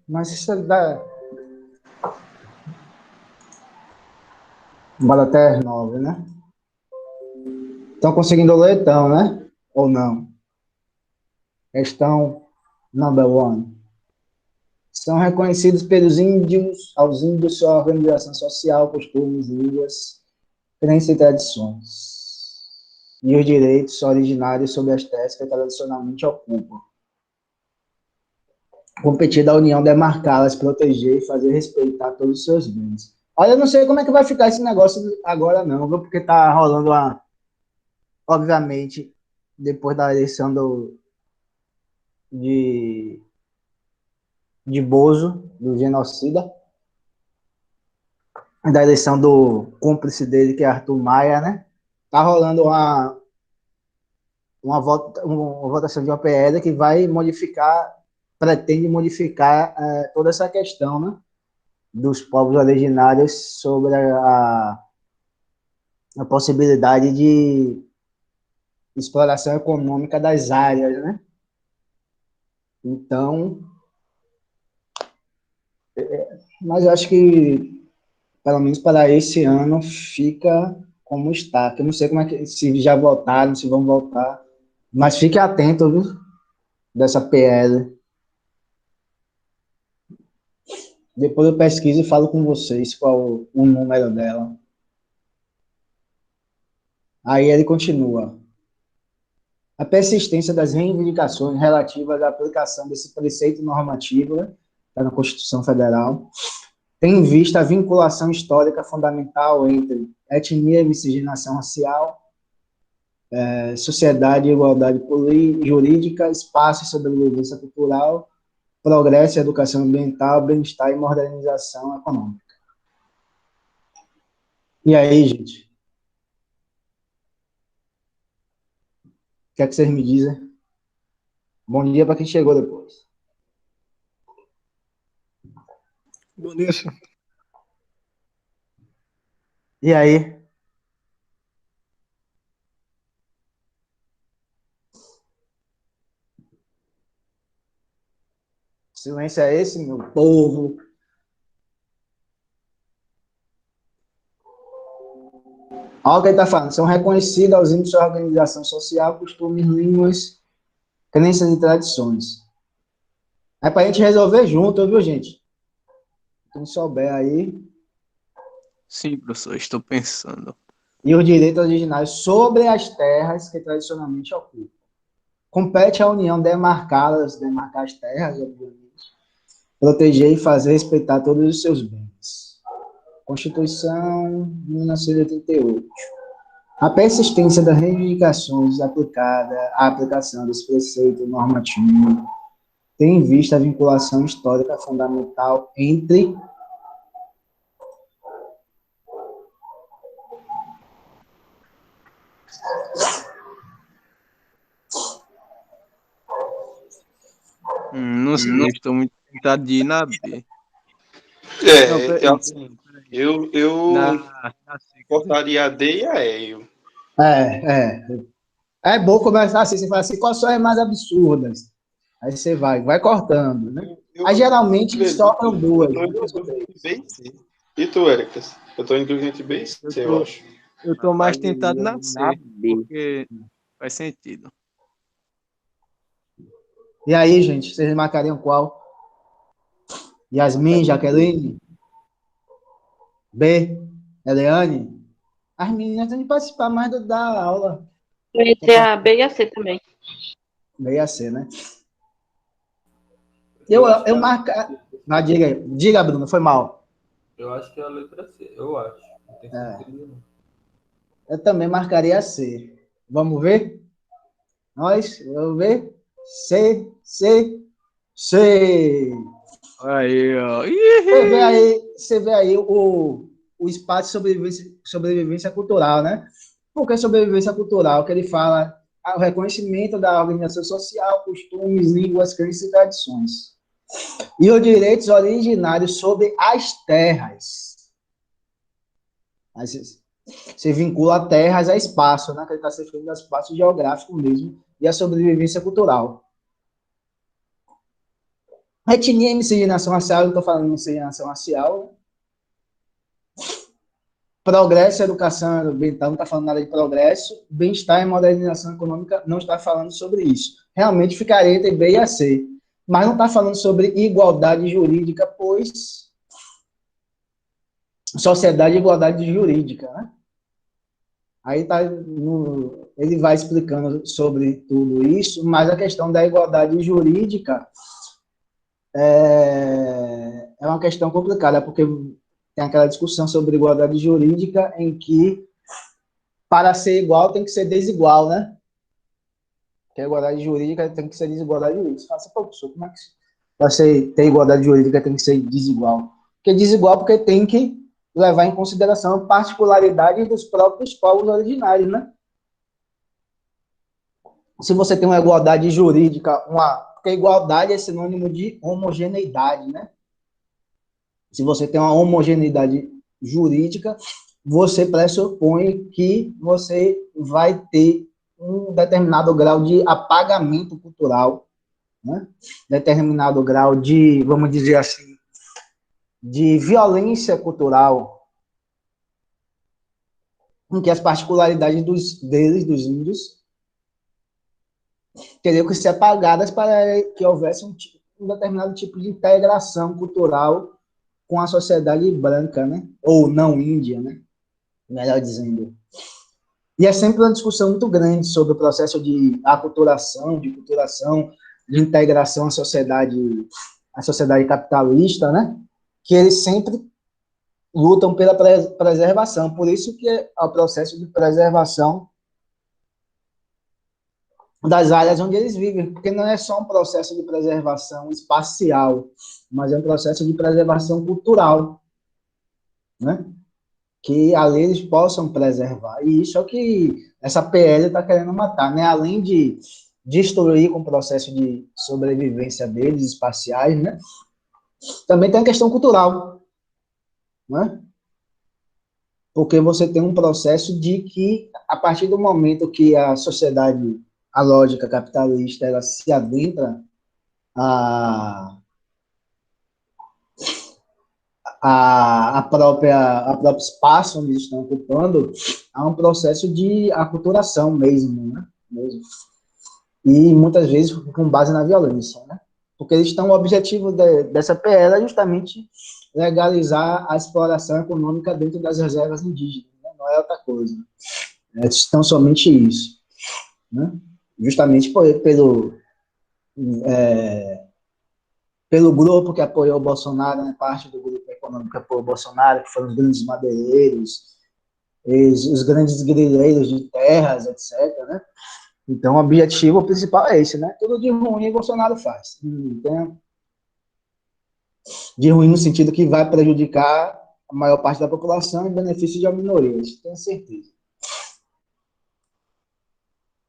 Mas isso é da. Bora até 9, né? Estão conseguindo ler, então, né? Ou não? Questão number one. São reconhecidos pelos índios, aos índios sua organização social, costumes, línguas, crenças e tradições. E os direitos originários sobre as terras que tradicionalmente ocupam. Competir da União demarcá-las, proteger e fazer respeitar todos os seus bens. Olha, eu não sei como é que vai ficar esse negócio agora não, viu? Porque tá rolando uma, obviamente, depois da eleição de, de Bozo, do genocida, da eleição do cúmplice dele, que é Arthur Maia, né? Tá rolando uma votação de uma PL que vai modificar, pretende modificar toda essa questão, né? Dos povos originários sobre a possibilidade de exploração econômica das áreas, né? Então, mas eu acho que, pelo menos para esse ano, fica como está. Eu não sei como é que, se já votaram, se vão votar, mas fique atento, viu, dessa PL. Depois eu pesquiso e falo com vocês qual o número dela. Aí ele continua. A persistência das reivindicações relativas à aplicação desse preceito normativo, né, está na Constituição Federal, tem em vista a vinculação histórica fundamental entre etnia e miscigenação racial, sociedade e igualdade jurídica, espaço e sobrevivência cultural, progresso e educação ambiental, bem-estar e modernização econômica. E aí, gente? O que é que vocês me dizem? Bom dia para quem chegou depois. Bom dia, senhor. E aí? Silêncio é esse, meu povo? Olha o que ele está falando. São reconhecidos aos índios sua organização social, costumes, línguas, crenças e tradições. É para a gente resolver junto, viu, gente? Quem souber aí. Sim, professor, estou pensando. E os direitos originários sobre as terras que tradicionalmente ocupam. Compete à União demarcar as terras, obviamente, proteger e fazer respeitar todos os seus bens. Constituição de 1988. A persistência das reivindicações aplicada à aplicação desse preceito normativo tem em vista a vinculação histórica fundamental entre Não sei, eu estou muito tentado de ir na B. Não, peraí. Eu Na C, quer dizer. cortaria a D e a E. é, é, é bom começar assim, você fala assim, quais são as mais absurdas? Aí você vai cortando, né? Eu Aí geralmente acredito, sobram duas, eu tô duas entre ou dúvida três. entre B e C. E tu, Ericas? Eu tô entre B e Eu C, eu tô, acho. eu tô mais tentado Marcaria na na C, B. porque faz sentido. E aí, gente, vocês marcariam qual? Yasmin, Jaqueline, B, Eliane? As meninas têm que participar mais da aula. Entre a B e a C também. Meia C, né? Eu acho que Eu é a marco. letra C. Não, diga aí. Diga, Bruno, foi mal. Eu acho que é a letra C. Eu acho. Não tenho É, certeza, não. eu também marcaria C. Vamos ver? Vamos ver? C, C, C. Aí, ó. Você vê aí o espaço de sobrevivência cultural, né? Por que sobrevivência cultural? Que ele fala o reconhecimento da organização social, costumes, línguas, crenças e tradições. E os direitos originários sobre as terras. Aí você vincula terras a espaço, né? Que ele está se referindo a espaço geográfico mesmo, e a sobrevivência cultural. Etnia e miscigenação racial, eu não estou falando de miscigenação racial. Progresso, educação ambiental, não está falando nada de progresso. Bem-estar e modernização econômica, não está falando sobre isso. Realmente ficaria entre B e a C. Mas não está falando sobre igualdade jurídica, pois sociedade e igualdade jurídica, né? Aí ele vai explicando sobre tudo isso, mas a questão da igualdade jurídica é uma questão complicada, porque tem aquela discussão sobre igualdade jurídica em que, para ser igual, tem que ser desigual, né? Que a igualdade jurídica tem que ser desigualdade jurídica. Você fala assim, professor, como é que para ter igualdade jurídica tem que ser desigual? Porque desigual porque tem que levar em consideração a particularidade dos próprios povos originários, né? Se você tem uma igualdade jurídica, porque igualdade é sinônimo de homogeneidade, né? Se você tem uma homogeneidade jurídica, você pressupõe que você vai ter um determinado grau de apagamento cultural, né? Determinado grau de, vamos dizer assim, de violência cultural, em que as particularidades dos índios, teriam que ser apagadas para que houvesse um determinado tipo de integração cultural com a sociedade branca, né? Ou não índia, né? Melhor dizendo. E é sempre uma discussão muito grande sobre o processo de aculturação, de integração à sociedade capitalista, né? Que eles sempre lutam pela preservação. Por isso que é o processo de preservação das áreas onde eles vivem, porque não é só um processo de preservação espacial, mas é um processo de preservação cultural, né? Que ali eles possam preservar. E isso é o que essa PL está querendo matar, né? Além de destruir com o processo de sobrevivência deles, espaciais, né? Também tem a questão cultural, né? Porque você tem um processo de que, a partir do momento que a sociedade, a lógica capitalista, ela se adentra a próprio espaço onde eles estão ocupando, há um processo de aculturação mesmo, né? E muitas vezes com base na violência, né? Porque eles estão, o objetivo dessa PL é justamente legalizar a exploração econômica dentro das reservas indígenas, né? Não é outra coisa. É tão somente isso, né? Justamente pelo grupo que apoiou o Bolsonaro, né? Parte do grupo econômico que apoiou o Bolsonaro, que foram os grandes madeireiros, os grandes grileiros de terras, etc., né? Então, o objetivo principal é esse, né? Tudo de ruim Bolsonaro faz. Então, de ruim no sentido que vai prejudicar a maior parte da população em benefício de uma minoria, isso tenho certeza.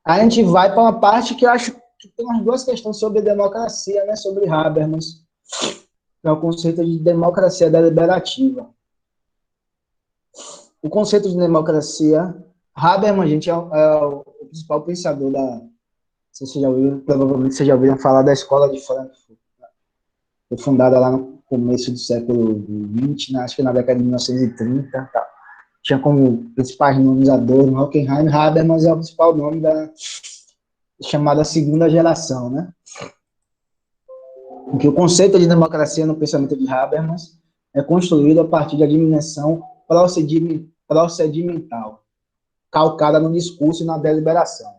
A gente vai para uma parte que eu acho que tem umas duas questões sobre democracia, né? Sobre Habermas, que é o conceito de democracia deliberativa. O conceito de democracia, Habermas, gente, é o principal pensador vocês já ouviram, provavelmente vocês já ouviram falar da Escola de Frankfurt. Foi fundada lá no começo do século XX, né? Acho que na década de 1930. Tá. Tinha como principais nomes Adorno, Horkheim, Habermas é o principal nome da chamada segunda geração, né? Em que o conceito de democracia no pensamento de Habermas é construído a partir da dimensão procedimental, calcada no discurso e na deliberação.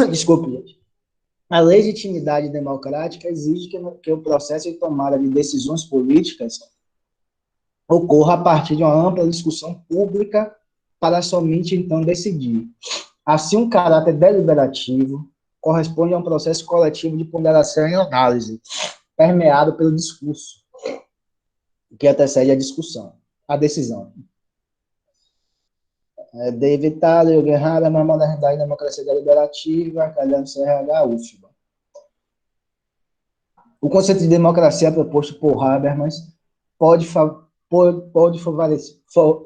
Desculpe, gente. A legitimidade democrática exige que o processo de tomada de decisões políticas ocorra a partir de uma ampla discussão pública para somente então decidir. Assim, um caráter deliberativo corresponde a um processo coletivo de ponderação e análise, permeado pelo discurso, que antecede a decisão. David Thaler, Guerrara, Modernidade e Democracia Deliberativa, Calhão CRH, UFBA. O conceito de democracia proposto por Habermas pode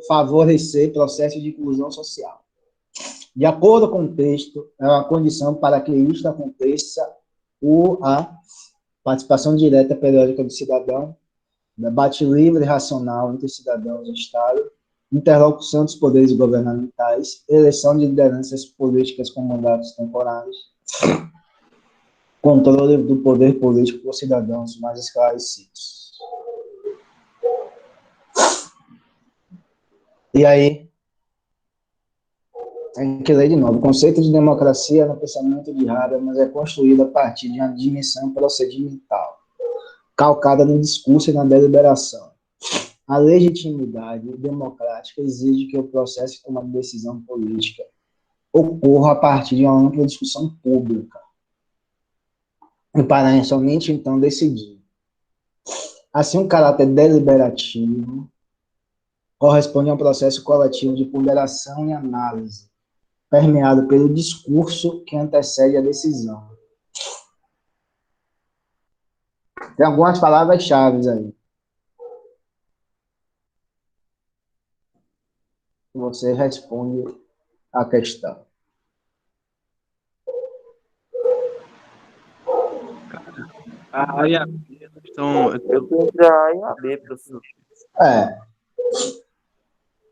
favorecer processos de inclusão social. De acordo com o texto, é uma condição para que isto aconteça A. Participação direta periódica do cidadão. Debate livre e racional entre cidadãos e Estado. Interlocução dos poderes governamentais. Eleição de lideranças políticas com mandatos temporários. Controle do poder político por cidadãos mais esclarecidos. E aí? Tem que ler de novo. O conceito de democracia no pensamento de Habermas é construído a partir de uma dimensão procedimental, calcada no discurso e na deliberação. A legitimidade democrática exige que o processo de tomada de decisão política ocorra a partir de uma ampla discussão pública, e para somente então decidir. Assim, o caráter deliberativo corresponde a um processo coletivo de ponderação e análise, permeado pelo discurso que antecede a decisão. Tem algumas palavras-chave aí. Você responde a questão. A e a B estão. Eu tô entre a A e a B, professor.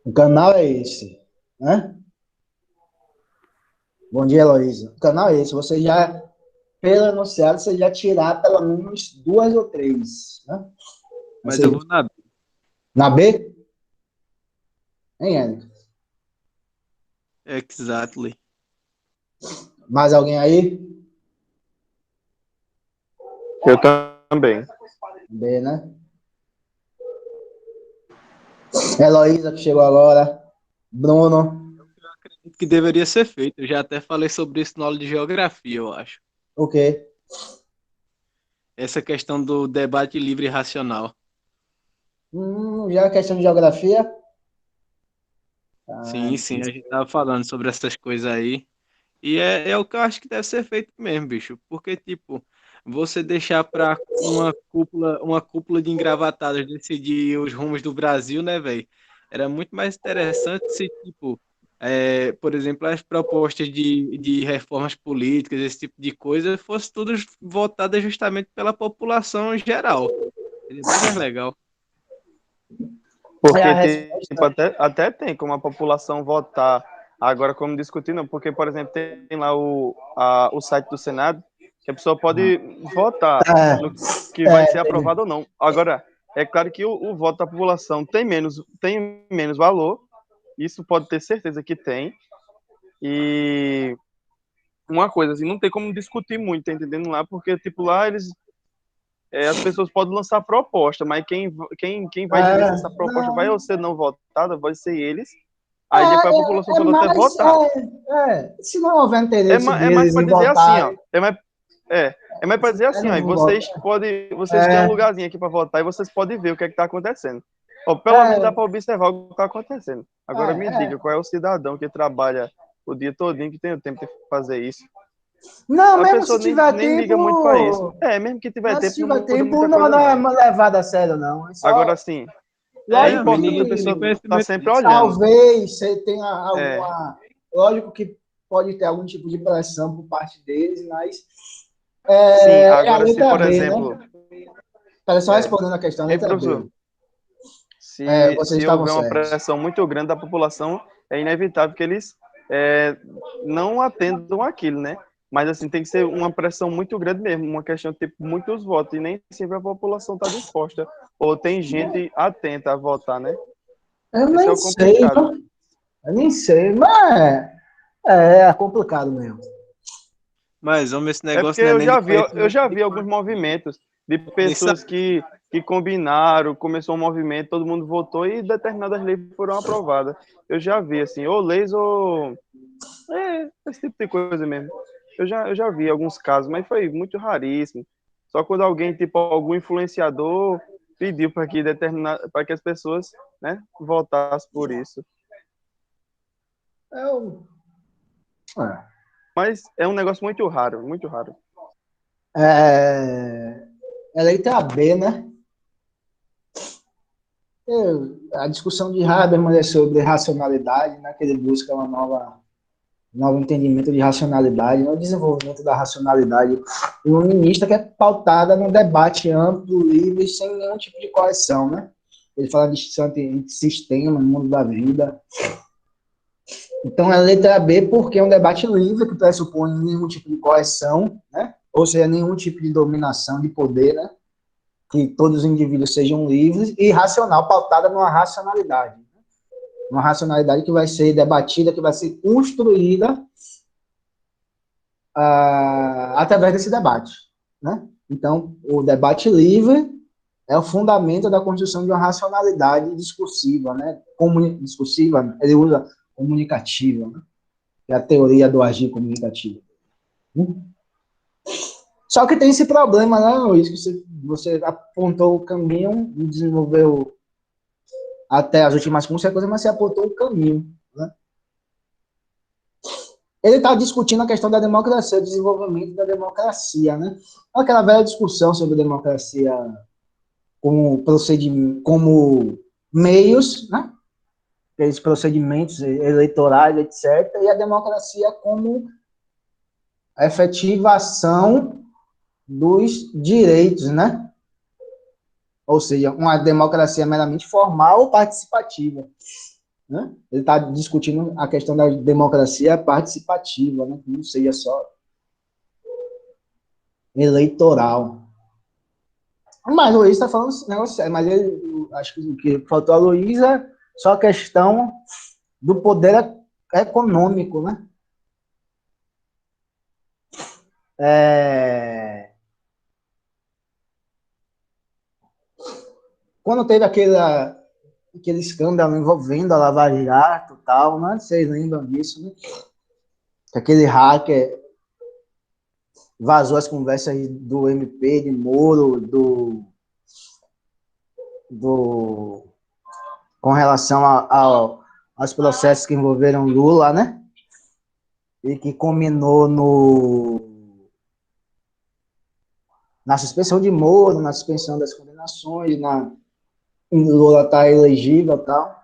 O canal é esse, né? Bom dia, Heloísa. O canal é esse. Você já, pelo enunciado, você já tirar pelo menos 2 ou 3, né? Mas eu vou na B. Na B? Hein, Érica? Exactly. Mais alguém aí? Eu também. B, né? Heloísa, que chegou agora. Bruno. Eu acredito que deveria ser feito. Eu já até falei sobre isso na aula de geografia, eu acho. O quê? Essa questão do debate livre e racional. Já é questão de geografia? Sim, a gente tava falando sobre essas coisas aí. E é o que eu acho que deve ser feito mesmo, bicho. Porque, tipo, você deixar para uma cúpula de engravatados decidir os rumos do Brasil, né, velho? Era muito mais interessante se, tipo, por exemplo, as propostas de reformas políticas, esse tipo de coisa, fosse tudo votadas justamente pela população geral. Seria bem mais legal. Porque tipo, até tem como a população votar. Agora, como discutir, não. Porque, por exemplo, tem lá o site do Senado, que a pessoa pode votar no que vai ser aprovado ou não. Agora, é claro que o voto da população tem menos valor. Isso pode ter certeza que tem. E uma coisa, assim, não tem como discutir muito, tá entendendo lá? Porque, tipo, lá eles... as pessoas podem lançar proposta, mas quem vai dizer se essa proposta vai ou ser não votada, vai ser eles. Aí depois a população pode até votar. Se não houver interesse É mais para dizer votar, assim, ó. É mais para dizer assim, ó. E vocês têm um lugarzinho aqui para votar e vocês podem ver o que é que tá acontecendo. Ó, pelo menos dá para observar o que está acontecendo. Agora me diga, qual é o cidadão que trabalha o dia todinho que tem o tempo de fazer isso? Não, a mesmo pessoa se tiver nem tempo, liga muito para isso. Mesmo que tiver tempo, se não tiver muda tempo, muita coisa, não é levado a sério, não. Agora sim, é importante a pessoa estar sempre olhando. Talvez você tenha alguma... Lógico que pode ter algum tipo de pressão por parte deles, mas... Sim, agora se, por exemplo... Né? Só respondendo a questão, letra B. Se houver uma pressão muito grande da população, é inevitável que eles não atendam aquilo, né? Mas, assim, tem que ser uma pressão muito grande mesmo, uma questão de tipo, muitos votos, e nem sempre a população está disposta, ou tem gente atenta a votar, né? Eu nem sei, mas é complicado mesmo. Mas, homem, esse negócio... É porque eu já vi alguns movimentos de pessoas que combinaram, começou um movimento, todo mundo votou e determinadas leis foram aprovadas. Eu já vi, assim, ou leis ou... esse tipo de coisa mesmo. Eu já vi alguns casos, mas foi muito raríssimo. Só quando alguém, tipo, algum influenciador pediu para que as pessoas, né, votassem por isso. Mas é um negócio muito raro, muito raro. A letra B, né? A discussão de Habermas é sobre racionalidade, né? Que ele busca uma nova novo entendimento de racionalidade, no desenvolvimento da racionalidade iluminista, que é pautada num debate amplo, livre, sem nenhum tipo de correção, né? Ele fala de distinção entre sistema, mundo da vida. Então, é a letra B, porque é um debate livre, que pressupõe nenhum tipo de correção, né? Ou seja, nenhum tipo de dominação de poder, né? Que todos os indivíduos sejam livres, e racional, pautada numa racionalidade. Uma racionalidade que vai ser debatida, que vai ser construída através desse debate, né? Então, o debate livre é o fundamento da construção de uma racionalidade discursiva, né? Discursiva, ele usa comunicativa, né? Que é a teoria do agir comunicativo. Só que tem esse problema, né, Luiz, que você apontou o caminho e desenvolveu até as últimas consequências, mas você apontou o caminho, né? Ele está discutindo a questão da democracia, o desenvolvimento da democracia, né? Aquela velha discussão sobre democracia como procedimento, como meios, né? Aqueles procedimentos eleitorais, etc., e a democracia como a efetivação dos direitos, né? Ou seja, uma democracia meramente formal ou participativa, né? Ele está discutindo a questão da democracia participativa, né? Que não seja só eleitoral. Mas o Luiz está falando esse negócio sério, mas acho que o que faltou a Luísa é só a questão do poder econômico, né? Quando teve aquele escândalo envolvendo a Lava Jato e tal, né? Vocês lembram disso, né? Aquele hacker vazou as conversas do MP, de Moro, com relação aos processos que envolveram Lula, né? E que culminou na suspensão de Moro, na suspensão das condenações, Lula está elegível e tal.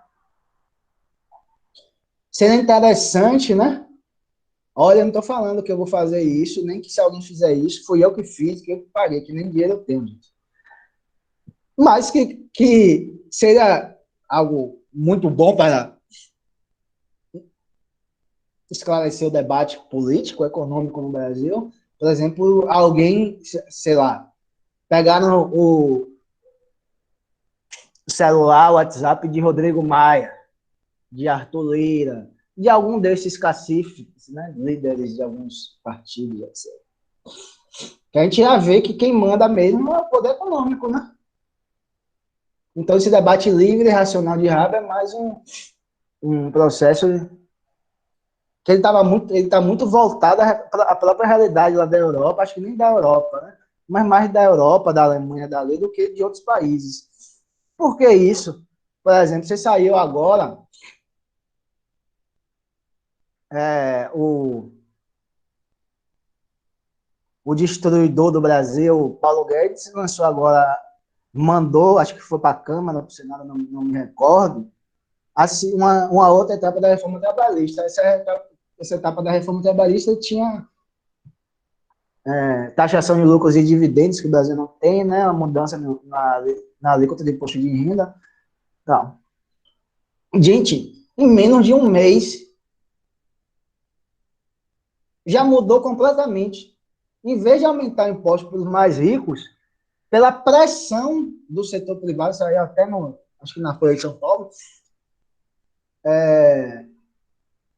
Seria interessante, né? Olha, eu não estou falando que eu vou fazer isso, nem que se alguém fizer isso, fui eu que fiz, que eu paguei, que nem dinheiro eu tenho, gente. Mas que seria algo muito bom para esclarecer o debate político, econômico no Brasil. Por exemplo, alguém, sei lá, pegaram o celular, o WhatsApp de Rodrigo Maia, de Arthur Lira, de algum desses cacifes, né, líderes de alguns partidos, etc. Que a gente ia ver que quem manda mesmo é o poder econômico, né? Então, esse debate livre e racional de rabo é mais um processo que ele está muito voltado à própria realidade lá da Europa, acho que nem da Europa, né? Mas mais da Europa, da Alemanha, da lei, do que de outros países. Por que isso? Por exemplo, você saiu agora, o destruidor do Brasil, Paulo Guedes, lançou agora, mandou, acho que foi para a Câmara, para o Senado, não me recordo, assim, uma outra etapa da reforma trabalhista. Essa etapa da reforma trabalhista tinha taxação de lucros e dividendos, que o Brasil não tem, né? A mudança na alíquota de imposto de renda. Então, gente, em menos de um mês, já mudou completamente. Em vez de aumentar o imposto para os mais ricos, pela pressão do setor privado, isso aí até acho que na Folha de São Paulo,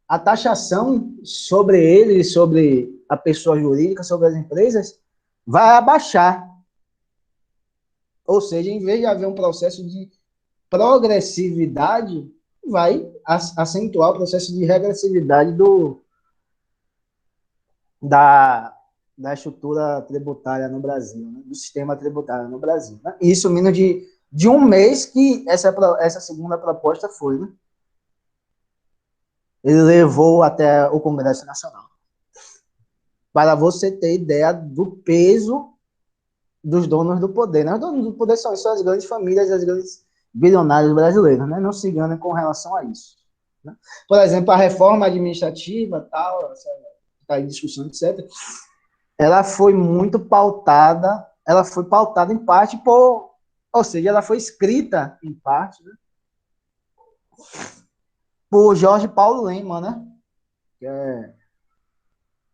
a taxação sobre ele, sobre a pessoa jurídica, sobre as empresas, vai abaixar. Ou seja, em vez de haver um processo de progressividade, vai acentuar o processo de regressividade da estrutura tributária no Brasil, né? Do sistema tributário no Brasil. Né? Isso menos de um mês que essa segunda proposta foi, né? Ele levou até o Congresso Nacional. Para você ter ideia do peso dos donos do poder. Né? Os donos do poder são as grandes famílias, as grandes bilionários brasileiros. Né? Não se enganem com relação a isso. né? Por exemplo, a reforma administrativa, tal, está em discussão, etc., ela foi pautada em parte ou seja, ela foi escrita em parte, né, por Jorge Paulo Lemann, né?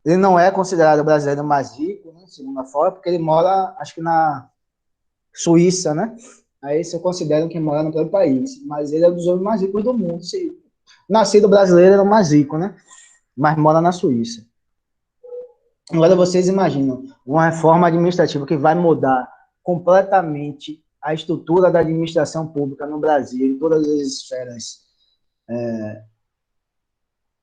Ele não é considerado o brasileiro mais rico, né, segundo a Fora, porque ele mora, acho que na Suíça, né? Aí você considera que mora no próprio país, mas ele é um dos homens mais ricos do mundo. Se nascido brasileiro, ele é o mais rico, né? Mas mora na Suíça. Agora vocês imaginam uma reforma administrativa que vai mudar completamente a estrutura da administração pública no Brasil, em todas as esferas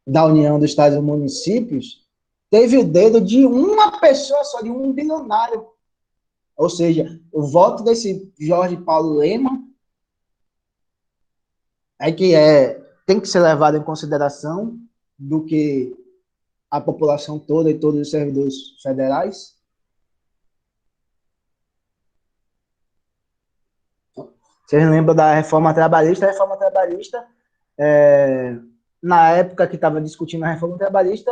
da União, dos Estados e municípios, teve o dedo de uma pessoa só, de um bilionário. Ou seja, o voto desse Jorge Paulo Lemann tem que ser levado em consideração do que a população toda e todos os servidores federais. Vocês lembram da reforma trabalhista? A reforma trabalhista, na época que estava discutindo a reforma trabalhista,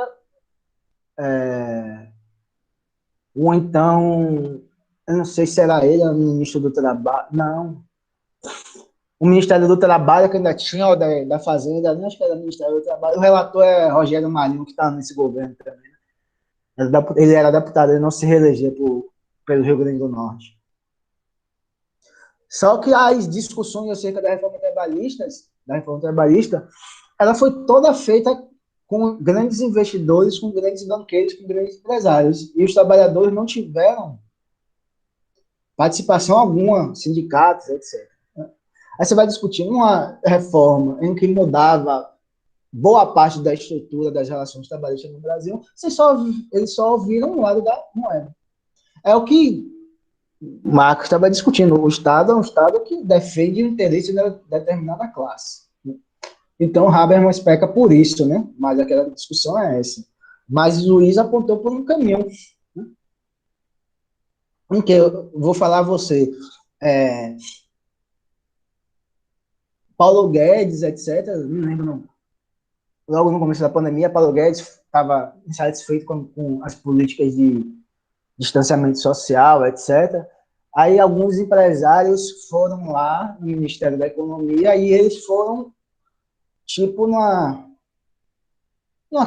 ou então, eu não sei se era ele, o ministro do Trabalho, não. O Ministério do Trabalho, que ainda tinha, o da Fazenda, não acho que era o Ministério do Trabalho, o relator é Rogério Marinho, que está nesse governo também. Ele era deputado, ele não se reelegeu pelo Rio Grande do Norte. Só que as discussões acerca da reforma trabalhista, ela foi toda feita com grandes investidores, com grandes banqueiros, com grandes empresários. E os trabalhadores não tiveram participação alguma, sindicatos, etc. Aí você vai discutir uma reforma em que mudava boa parte da estrutura das relações trabalhistas no Brasil, eles só viram um lado da moeda. É o que Marx estava discutindo. O Estado é um Estado que defende o interesse de determinada classe. Então, Habermas peca por isso, né? Mas aquela discussão é essa. Mas Luiz apontou por um caminho, né? Em que eu vou falar a você, Paulo Guedes, etc., não lembro não. Logo no começo da pandemia, Paulo Guedes estava insatisfeito com as políticas de distanciamento social, etc. Aí alguns empresários foram lá no Ministério da Economia e eles foram, tipo, numa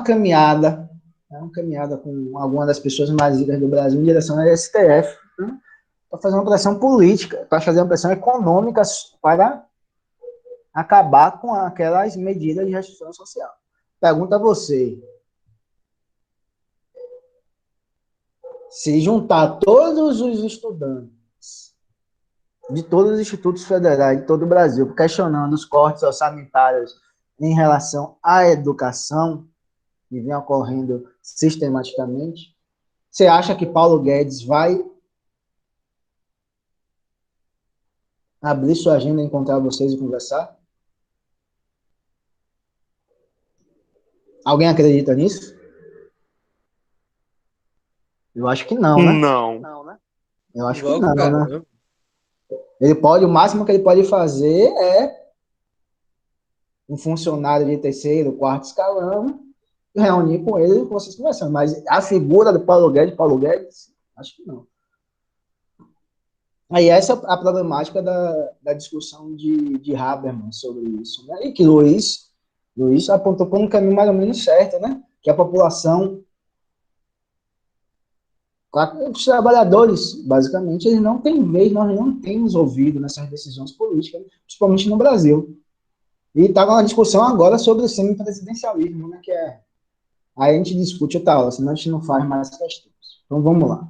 caminhada, né, uma caminhada com algumas das pessoas mais ricas do Brasil em direção ao STF, né, para fazer uma pressão política, para fazer uma pressão econômica para acabar com aquelas medidas de restrição social. Pergunta a você, se juntar todos os estudantes de todos os institutos federais de todo o Brasil questionando os cortes orçamentários em relação à educação, que vem ocorrendo sistematicamente, você acha que Paulo Guedes vai abrir sua agenda, encontrar vocês e conversar? Alguém acredita nisso? Eu acho que não, né? Não. Eu acho que não, né? Ele pode, o máximo que ele pode fazer é um funcionário de terceiro, quarto escalão, reunir com ele e vocês conversando. Mas a figura do Paulo Guedes, acho que não. Aí essa é a problemática da discussão de Habermas sobre isso, né? E que Luiz apontou por um caminho mais ou menos certo, né? Que a população, os trabalhadores, basicamente, eles não têm vez, nós não temos ouvido nessas decisões políticas, principalmente no Brasil. E está uma discussão agora sobre o semipresidencialismo, né? Que é, aí a gente discute outra hora, senão a gente não faz mais questões. Então vamos lá.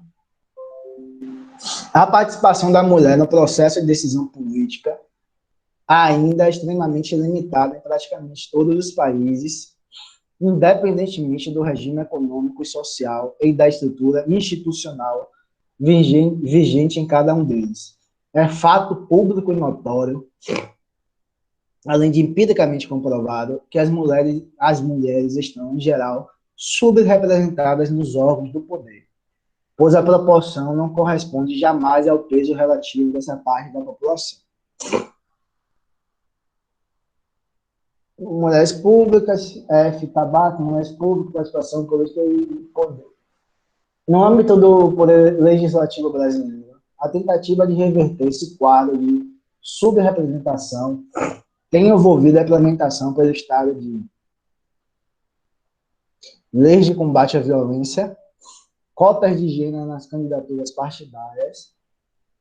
A participação da mulher no processo de decisão política ainda é extremamente limitada em praticamente todos os países, independentemente do regime econômico e social e da estrutura institucional vigente em cada um deles. É fato público e notório, além de empiricamente comprovado, que as mulheres estão, em geral, subrepresentadas nos órgãos do poder, pois a proporção não corresponde jamais ao peso relativo dessa parte da população. Mulheres públicas, tabaco, mulheres públicas, participação política e poder. No âmbito do poder legislativo brasileiro, a tentativa de reverter esse quadro de subrepresentação tem envolvido a implementação pelo Estado de leis de combate à violência, cotas de gênero nas candidaturas partidárias,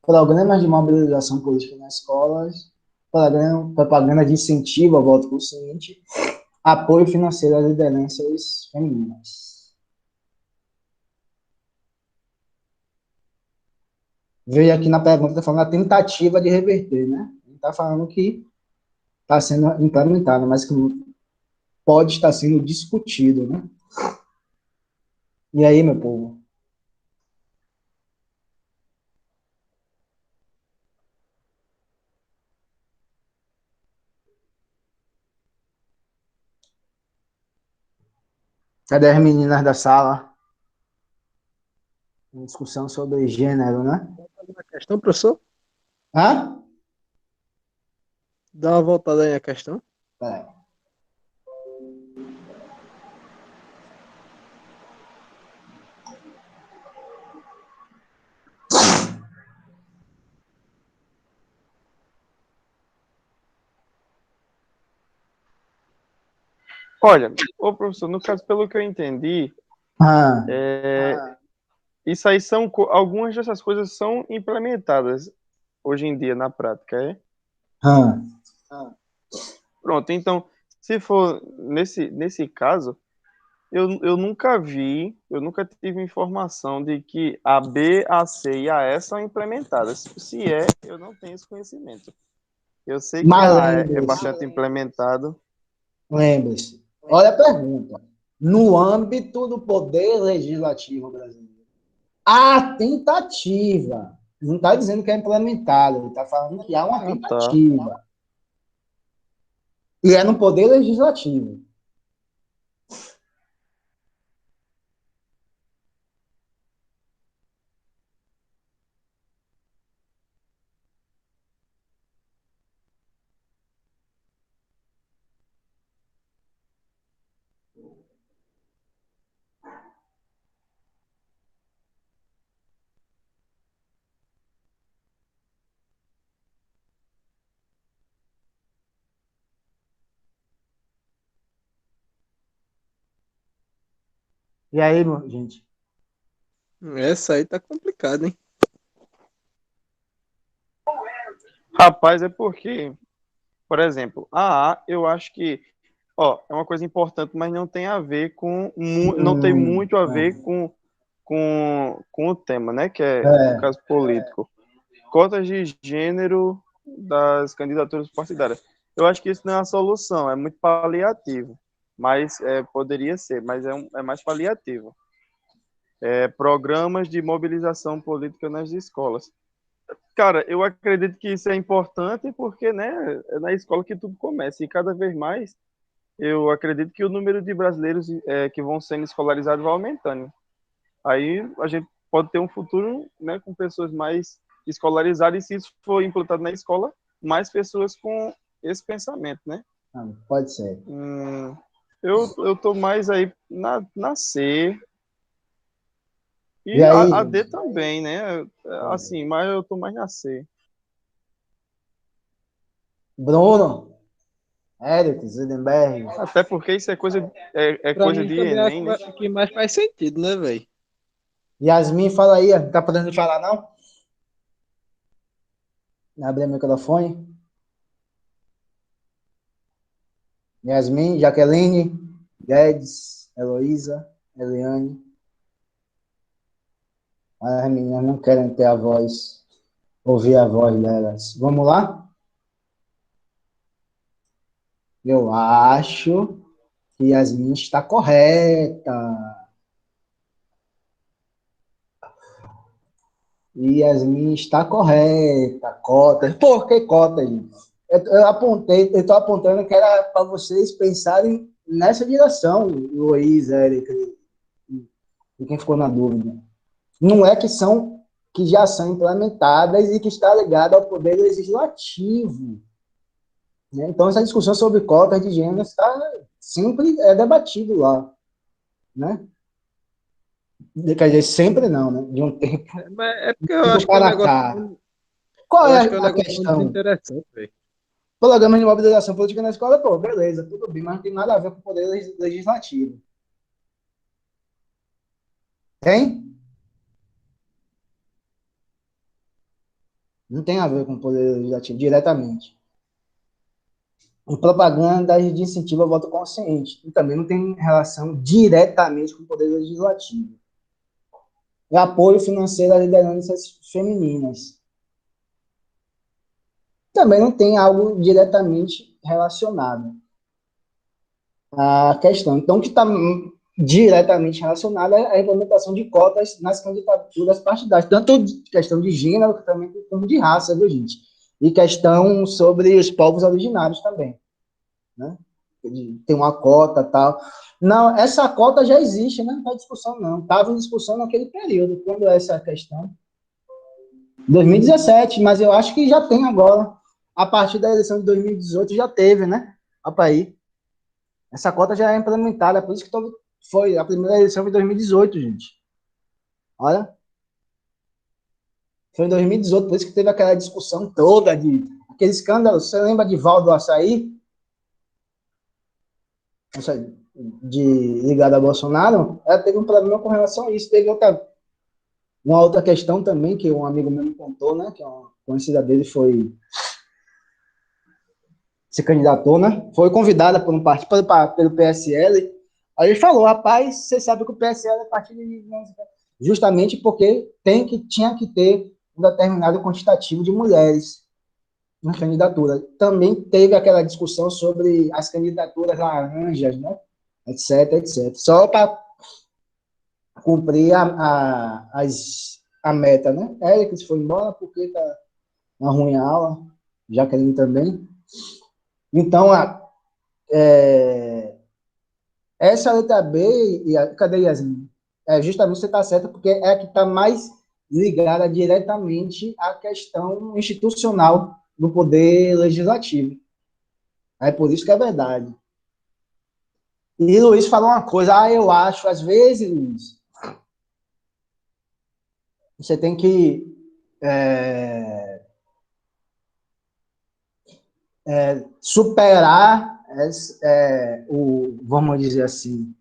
programas de mobilização política nas escolas, propaganda de incentivo ao voto consciente, apoio financeiro às lideranças femininas. Veja aqui na pergunta, está falando a tentativa de reverter, né? Está falando que está sendo implementado, mas que pode estar sendo discutido, né? E aí, meu povo? Cadê as meninas da sala? Uma discussão sobre gênero, né? Uma questão, professor? Hã? Dá uma voltada aí na questão. Peraí. Olha, ô professor, no caso, pelo que eu entendi, isso aí algumas dessas coisas são implementadas hoje em dia na prática, é? Pronto, então, se for nesse caso, eu nunca tive informação de que a B, a C e a E são implementadas. Se é, eu não tenho esse conhecimento. Eu sei que a E é bastante implementado. Lembre-se. Olha a pergunta. No âmbito do poder legislativo brasileiro, a tentativa, não está dizendo que é implementada, ele está falando que há uma tentativa. Tá. E é no poder legislativo. E aí, gente? Essa aí tá complicada, hein? Rapaz, é porque, por exemplo, a A, eu acho que, é uma coisa importante, mas não tem a ver com, não tem muito a ver com o tema, né? Que é, no caso, político. Cotas de gênero das candidaturas partidárias. Eu acho que isso não é a solução, é muito paliativo. Mas poderia ser, mas é mais paliativo. Programas de mobilização política nas escolas. Cara, eu acredito que isso é importante porque, né, é na escola que tudo começa. E cada vez mais, eu acredito que o número de brasileiros que vão sendo escolarizados vai aumentando. Aí a gente pode ter um futuro, né, com pessoas mais escolarizadas, e se isso for implantado na escola, mais pessoas com esse pensamento, né? Pode ser. Eu tô mais aí na C. E aí, a D também, né? Assim, mas eu tô mais na C. Bruno, Érico, Zudenberg. Até porque isso é coisa de Enem, né? Acho que mais faz sentido, né, velho? Yasmin, fala aí, não tá podendo falar, não? Abre o microfone. Yasmin, Jaqueline, Guedes, Heloísa, Eliane. As meninas não querem ter a voz, ouvir a voz delas. Vamos lá? Eu acho que Yasmin está correta. Yasmin está correta. Cotas. Por que cotas, gente? Eu estou apontando que era para vocês pensarem nessa direção, Luiz, Érica, e quem ficou na dúvida. Não é que já são implementadas e que está ligado ao poder legislativo. né? Então, essa discussão sobre cotas de gênero sempre é debatido lá, né? Quer dizer, sempre não, né? De um tempo, Mas é porque eu acho que é um para negócio, cá. Qual eu é acho que é um a negócio muito questão? desinteressante, velho. Programa de mobilização política na escola, pô, beleza, tudo bem, mas não tem nada a ver com o poder legislativo. Tem? Não tem a ver com o poder legislativo diretamente. E propaganda de incentivo ao voto consciente. E também não tem relação diretamente com o poder legislativo. E apoio financeiro a lideranças femininas. Também não tem algo diretamente relacionado à questão. Então, o que está diretamente relacionado é a implementação de cotas nas candidaturas partidárias, tanto questão de gênero também como de raça, viu, gente? E questão sobre os povos originários também, né? Tem uma cota tal. Não, essa cota já existe, né? Não está em discussão, não. Estava em discussão naquele período, quando essa questão. 2017, mas eu acho que já tem agora. A partir da eleição de 2018 já teve, né? Opa aí. Essa cota já é implementada, por isso que foi a primeira eleição em 2018, gente. Olha, foi em 2018, por isso que teve aquela discussão toda de aquele escândalo. Você lembra de Val do Açaí? Ligado a Bolsonaro? Ela teve um problema com relação a isso. Teve uma outra questão também, que um amigo meu me contou, né? Que uma conhecida dele se candidatou, né? Foi convidada por um partido, pelo PSL. Aí ele falou, rapaz, você sabe que o PSL é partido de... Justamente porque tinha que ter um determinado quantitativo de mulheres na candidatura. Também teve aquela discussão sobre as candidaturas laranjas, né? Etc, etc. Só para cumprir a meta, né? Érico foi embora porque tá ruim a aula, Jaqueline também. Então, essa letra B, cadê Yasmin? Justamente você está certo, porque é a que está mais ligada diretamente à questão institucional do poder legislativo. É por isso que é verdade. E Luiz falou uma coisa, eu acho, às vezes, Luiz, você tem que superar vamos dizer assim,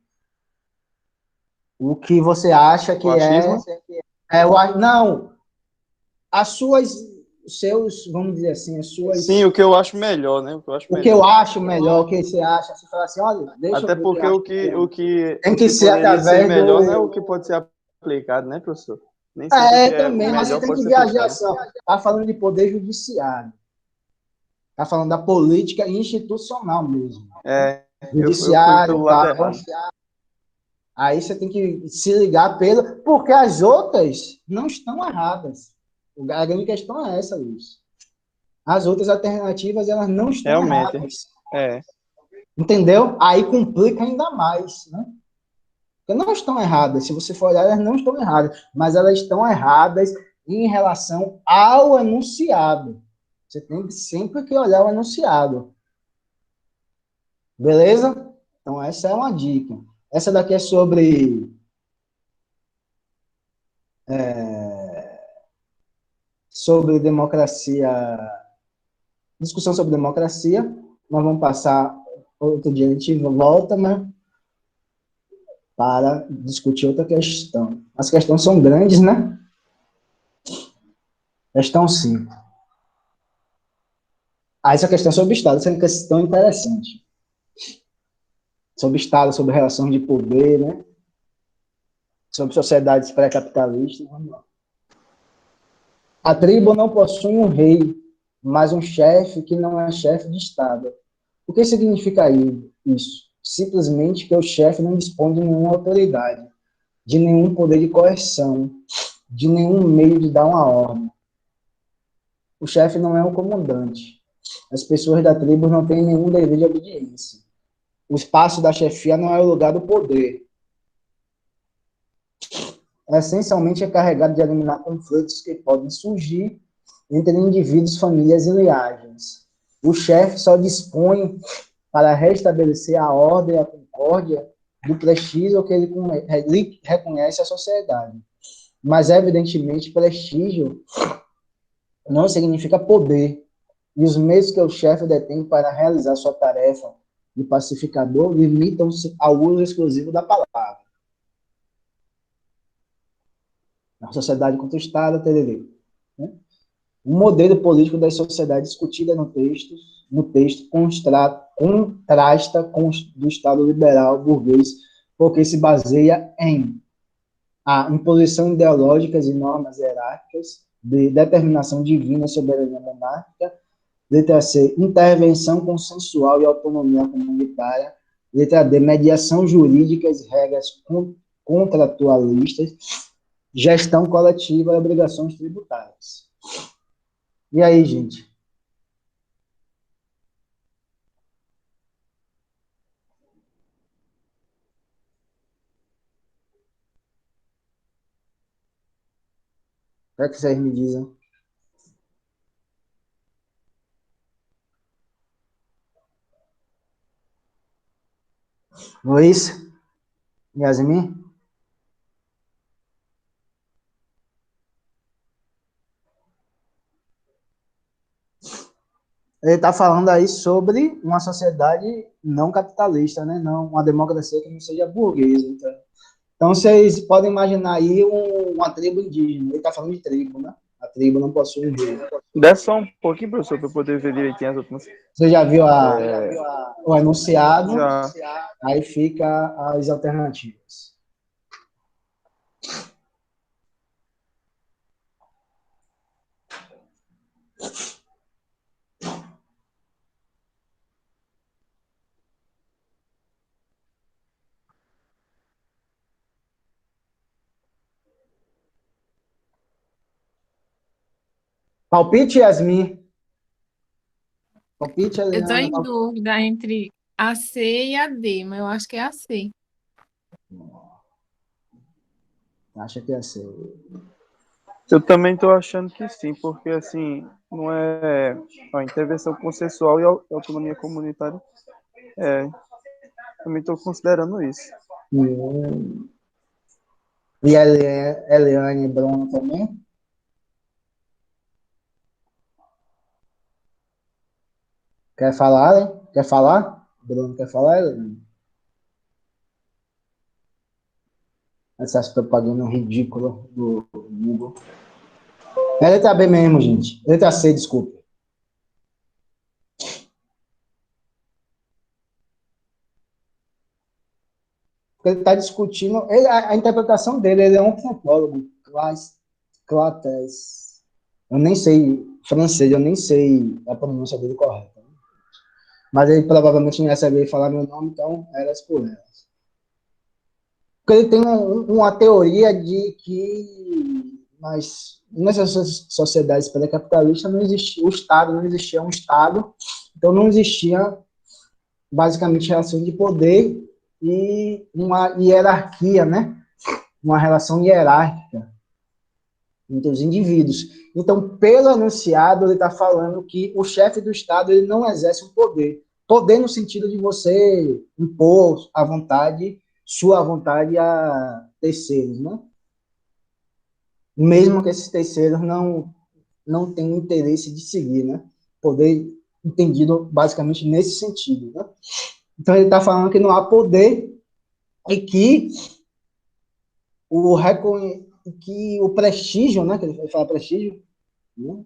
o que você acha que O achismo? não, as suas, seus, vamos dizer assim, as suas... Sim, o que eu acho melhor, né? O que eu acho O que melhor. eu acho melhor, o que você acha, você fala assim, olha, deixa eu Até ver o que eu porque acho o que, melhor. o que, Tem o que que ser poderia ser através melhor não é o do... que pode ser aplicado, né, professor? Nem sempre o que é Também, mas você melhor tem pode que ser ver a aplicado. geração. Está falando de poder judiciário. Está falando da política institucional mesmo. Eu fui Judiciário pelo e lado tal. errado. Aí você tem que se ligar porque as outras não estão erradas. A grande questão é essa, Luiz. As outras alternativas, elas não estão Realmente. erradas. É. Entendeu? Aí complica ainda mais, né? Porque não estão erradas. Se você for olhar, elas não estão erradas. Mas elas estão erradas em relação ao enunciado. Você tem sempre que olhar o enunciado. Beleza? Então, essa é uma dica. Essa daqui é sobre democracia, discussão sobre democracia. Nós vamos passar outro dia, a gente volta, né, para discutir outra questão. As questões são grandes, né? Questão 5. Essa questão sobre o Estado, essa é uma questão interessante. Sobre Estado, sobre relações de poder, né? Sobre sociedades pré-capitalistas. Vamos lá. A tribo não possui um rei, mas um chefe que não é chefe de Estado. O que significa isso? Simplesmente que o chefe não dispõe de nenhuma autoridade, de nenhum poder de coerção, de nenhum meio de dar uma ordem. O chefe não é um comandante. As pessoas da tribo não têm nenhum dever de obediência. O espaço da chefia não é o lugar do poder. Essencialmente é carregado de eliminar conflitos que podem surgir entre indivíduos, famílias e linhagens. o chefe só dispõe para restabelecer a ordem e a concórdia do prestígio que ele reconhece à sociedade. Mas, evidentemente, prestígio não significa poder. E os meios que o chefe detém para realizar sua tarefa de pacificador limitam-se ao uso exclusivo da palavra. Na sociedade contra o Estado, tererê, né? O modelo político das sociedades discutida no texto contrasta com o do Estado liberal burguês, porque se baseia em a imposição ideológicas e normas hierárquicas de determinação divina e soberania monárquica. Letra C, intervenção consensual e autonomia comunitária. Letra D, mediação jurídica e regras contratualistas. Gestão coletiva e obrigações tributárias. E aí, gente? O que é que vocês me dizem? Luiz? Yasmin? Ele está falando aí sobre uma sociedade não capitalista, né? Não, uma democracia que não seja burguesa. Então vocês podem imaginar aí uma tribo indígena. Ele está falando de tribo, né? A tribo não possui um rei. Desce só um pouquinho, professor, para eu poder ver direitinho as outras. Você já viu o enunciado? Já. Aí fica as alternativas. Palpite, Yasmin. Palpite, Eu estou Eliana. em dúvida entre a C e a D, mas eu acho que é a C. Acha que ia ser. Eu também estou achando que sim, porque assim, não é a intervenção consensual e autonomia comunitária. Também estou considerando isso. E a Eliane e Bruno também? Quer falar, hein? Quer falar? Bruno quer falar, Eliane? Essas propagandas ridículas do Google. É letra B mesmo, gente. Letra C, desculpa. Ele está discutindo... a interpretação dele, ele é um antropólogo. Clates. Eu nem sei francês, eu nem sei a pronúncia dele correta. Mas ele provavelmente não ia saber falar meu nome, então elas por elas. Porque ele tem uma teoria de que nessas sociedades pré-capitalistas não existia o Estado, não existia um Estado, então não existia basicamente relação de poder e uma hierarquia, né? Uma relação hierárquica entre os indivíduos. Então, pelo enunciado, ele está falando que o chefe do Estado ele não exerce um poder. Poder no sentido de você impor a vontade, sua vontade a terceiros, né? Mesmo que esses terceiros não tenham interesse de seguir, né? Poder entendido basicamente nesse sentido, né? Então, ele está falando que não há poder e que o prestígio, né? Que ele fala prestígio, né?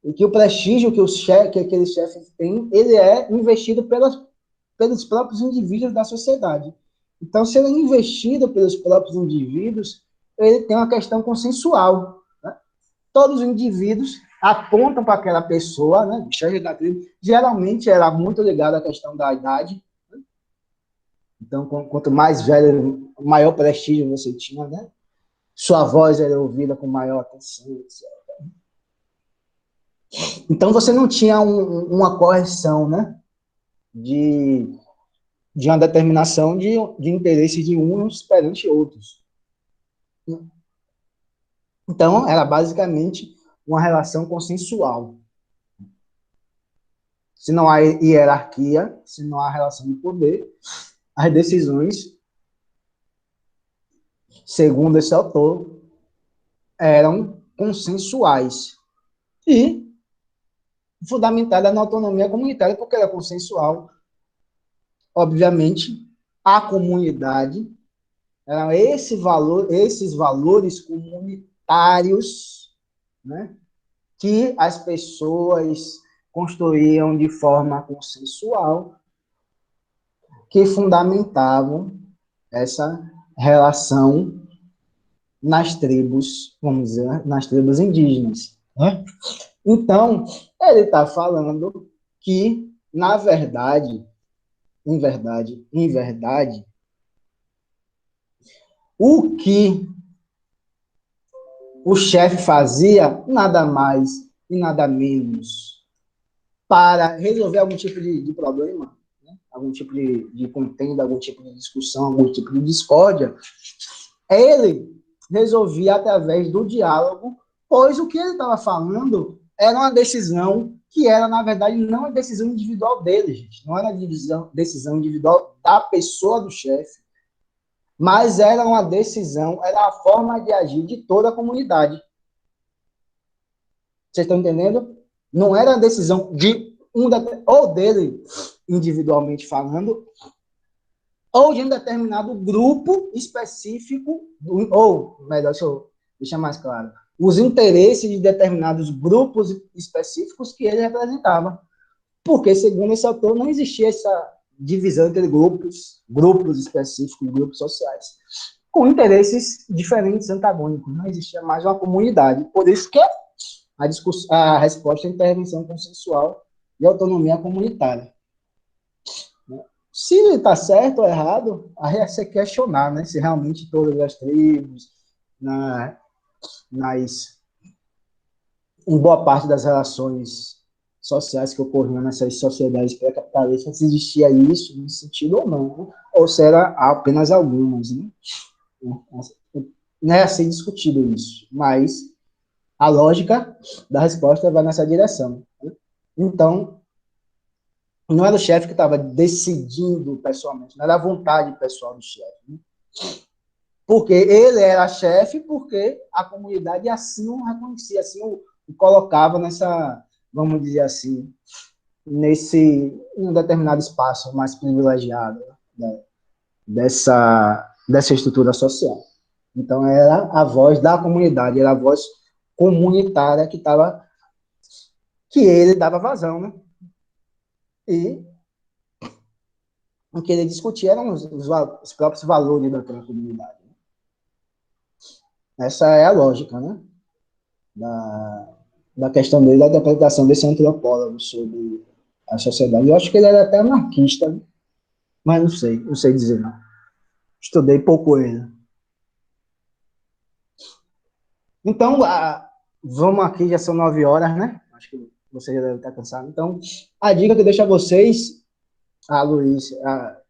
E que o prestígio que aquele chefe tem, ele é investido pelos próprios indivíduos da sociedade. Então, se ele é investido pelos próprios indivíduos, ele tem uma questão consensual, né? Todos os indivíduos apontam para aquela pessoa, né? O chefe da tribo, geralmente era muito ligado à questão da idade, né? Então, quanto mais velho, maior prestígio você tinha, né? Sua voz era ouvida com maior atenção, etc. Então, você não tinha uma correção, né? De uma determinação de interesse de uns perante outros. Então, era basicamente uma relação consensual. se não há hierarquia, se não há relação de poder, as decisões, segundo esse autor, eram consensuais e fundamentada na autonomia comunitária, porque era consensual. Obviamente, a comunidade, eram esses valores comunitários, né, que as pessoas construíam de forma consensual, que fundamentavam essa relação nas tribos, vamos dizer, nas tribos indígenas, né? Então, ele está falando que, na verdade, em verdade, o que o chefe fazia, nada mais e nada menos, para resolver algum tipo de problema, né? Algum tipo de contenda, algum tipo de discussão, algum tipo de discórdia, ele resolvia através do diálogo, pois o que ele estava falando era uma decisão que era, na verdade, não a decisão individual dele, gente. Não era a decisão individual da pessoa do chefe, mas era uma decisão, era a forma de agir de toda a comunidade. Vocês estão entendendo? Não era a decisão de ou dele, individualmente falando, ou de um determinado grupo específico, ou, melhor, deixa eu deixar mais claro, os interesses de determinados grupos específicos que ele representava. Porque, segundo esse autor, não existia essa divisão entre grupos específicos, grupos sociais, com interesses diferentes, antagônicos. Não existia mais uma comunidade. Por isso que a resposta é intervenção consensual e autonomia comunitária. Se está certo ou errado, aí é se questionar, né? Se realmente todas as tribos, em boa parte das relações sociais que ocorriam nessas sociedades pré-capitalistas, se existia isso nesse sentido ou não, né? Ou se era apenas algumas, né? Não é assim discutido isso, mas a lógica da resposta vai nessa direção, né? Então, não era o chefe que estava decidindo pessoalmente, não era a vontade pessoal do chefe, né? Porque ele era chefe, porque a comunidade assim o reconhecia, assim o colocava nessa, vamos dizer assim, em um determinado espaço mais privilegiado, né, dessa estrutura social. Então, era a voz da comunidade, era a voz comunitária que ele dava vazão, né? E o que ele discutia eram os próprios valores daquela comunidade. Essa é a lógica, né? Da questão dele, da interpretação desse antropólogo sobre a sociedade. Eu acho que ele era até anarquista, né? Mas não sei dizer, não. Estudei pouco ele. Então, vamos aqui, já são 9 horas, né? Acho que você já deve estar cansado. Então, a dica que eu deixo a vocês, a Luiz, a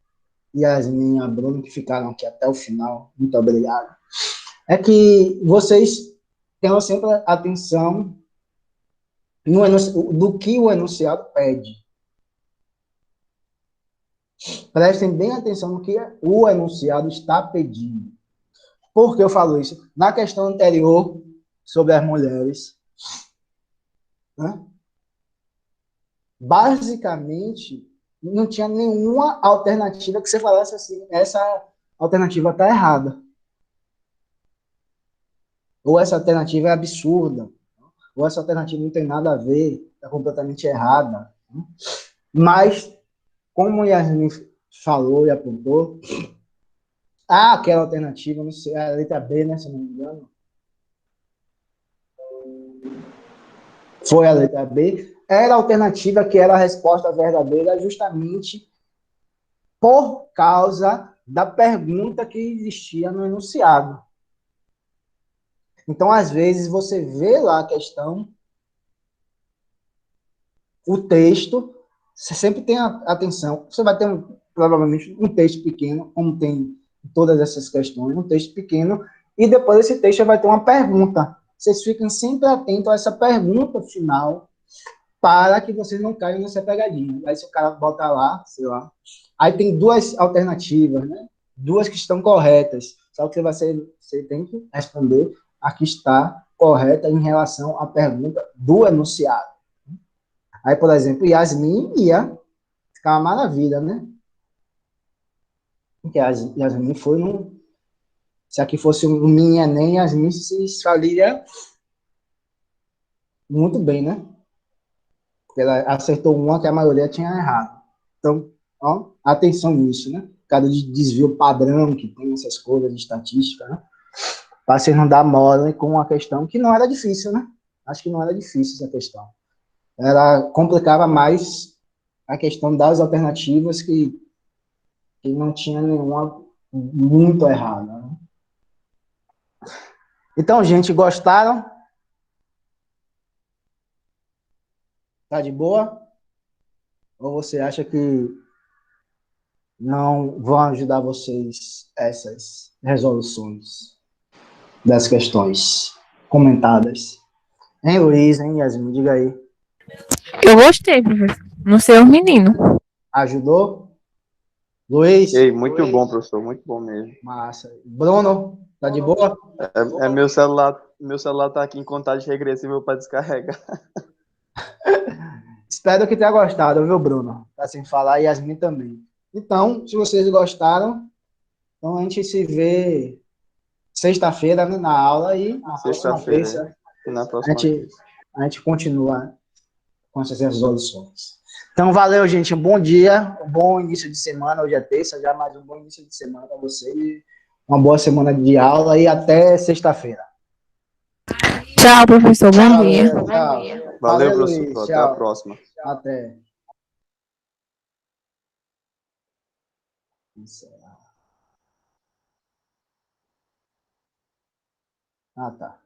Yasmin e a Bruna, que ficaram aqui até o final, muito obrigado, é que vocês tenham sempre atenção do que o enunciado pede. Prestem bem atenção no que o enunciado está pedindo. Por que eu falo isso? Na questão anterior, sobre as mulheres, né? Basicamente, não tinha nenhuma alternativa que você falasse assim, essa alternativa está errada. Ou essa alternativa é absurda. Ou essa alternativa não tem nada a ver, está completamente errada. Mas, como o Yasmin falou e apontou, aquela alternativa, não sei, a letra B, né, se não me engano, foi a letra B, era a alternativa que era a resposta verdadeira justamente por causa da pergunta que existia no enunciado. Então, às vezes, você vê lá a questão, o texto, você sempre tem atenção, você vai ter provavelmente um texto pequeno, como tem todas essas questões, um texto pequeno, e depois desse texto vai ter uma pergunta. Vocês fiquem sempre atentos a essa pergunta final, para que vocês não caiam nessa pegadinha. Aí se o cara botar lá, sei lá. Aí tem duas alternativas, né? Duas que estão corretas. Só que você tem que responder a que está correta em relação à pergunta do enunciado. Aí, por exemplo, Yasmin ia ficar uma maravilha, né? Porque Yasmin foi no... Se aqui fosse um mini Enem, Yasmin se faria muito bem, né? Porque ela acertou uma que a maioria tinha errado. Então, ó, atenção nisso, né? Por causa de desvio padrão que tem essas coisas de estatística, né? Para você não dar mole com uma questão que não era difícil, né? Acho que não era difícil essa questão. Ela complicava mais a questão das alternativas que não tinha nenhuma muito errada, né? Então, gente, gostaram? Tá de boa? Ou você acha que não vão ajudar vocês essas resoluções das questões comentadas? Hein, Luiz, hein, Yasmin? Diga aí. Eu gostei, professor. Não sei os meninos. Ajudou? Luiz? Ei, muito bom, professor, muito bom mesmo. Massa. Bruno, tá de boa? Meu celular tá aqui em contagem regressiva para descarregar. Espero que tenha gostado, viu, Bruno? Tá sem falar, e Yasmin também. Então, se vocês gostaram, então a gente se vê sexta-feira, né, na aula e na próxima Sexta-feira, terça e na a próxima gente, terça. a gente continua com essas resoluções. Então, valeu, gente. Um bom dia, um bom início de semana. Hoje é terça, já mais um bom início de semana para vocês. Uma boa semana de aula e até sexta-feira. Tchau, professor. Bom dia. Valeu, tchau. Valeu, Valeu, Luiz. professor. Até a Tchau. próxima. Até. Ah, tá.